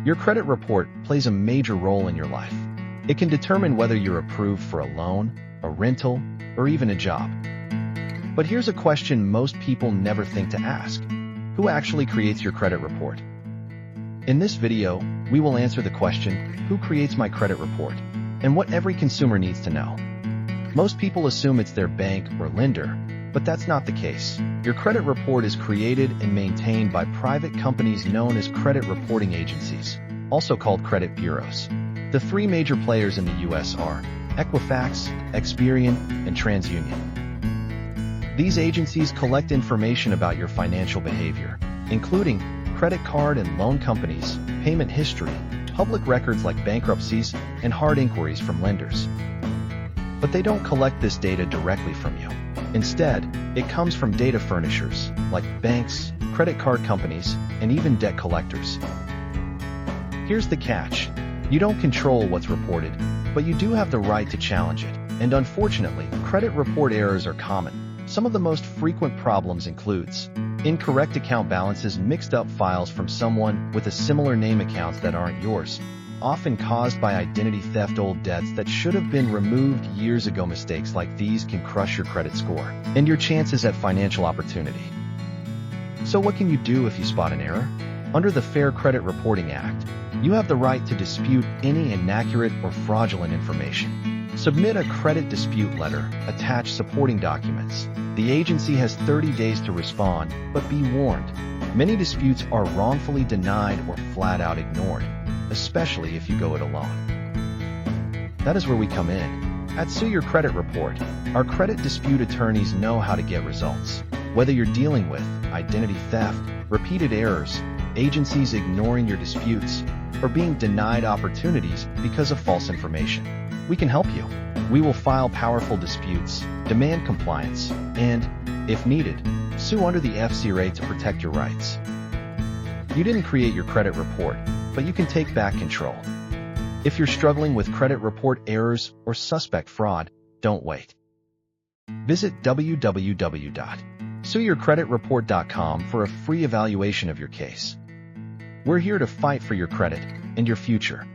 Your credit report plays a major role in your life. It can determine whether you're approved for a loan, a rental, or even a job. But here's a question most people never think to ask. Who actually creates your credit report? In this video, we will answer the question, who creates my credit report, and what every consumer needs to know. Most people assume it's their bank or lender, but that's not the case. Your credit report is created and maintained by private companies known as credit reporting agencies, also called credit bureaus. The three major players in the U.S. are Equifax, Experian, and TransUnion. These agencies collect information about your financial behavior, including credit card and loan companies, payment history, public records like bankruptcies, and hard inquiries from lenders. But they don't collect this data directly from you. Instead, it comes from data furnishers, like banks, credit card companies, and even debt collectors. Here's the catch. You don't control what's reported, but you do have the right to challenge it. And unfortunately, credit report errors are common. Some of the most frequent problems includes incorrect account balances, mixed up files from someone with a similar name, accounts that aren't yours, often caused by identity theft, old debts that should have been removed years ago. Mistakes like these can crush your credit score and your chances at financial opportunity. So what can you do if you spot an error? Under the Fair Credit Reporting Act, you have the right to dispute any inaccurate or fraudulent information. Submit a credit dispute letter, attach supporting documents. The agency has 30 days to respond, but be warned, many disputes are wrongfully denied or flat out ignored, especially if you go it alone. That is where we come in. At Sue Your Credit Report, our credit dispute attorneys know how to get results. Whether you're dealing with identity theft, repeated errors, agencies ignoring your disputes, or being denied opportunities because of false information, we can help you. We will file powerful disputes, demand compliance, and, if needed, sue under the FCRA to protect your rights. You didn't create your credit report, but you can take back control. If you're struggling with credit report errors or suspect fraud, don't wait. Visit www.sueyourcreditreport.com for a free evaluation of your case. We're here to fight for your credit and your future.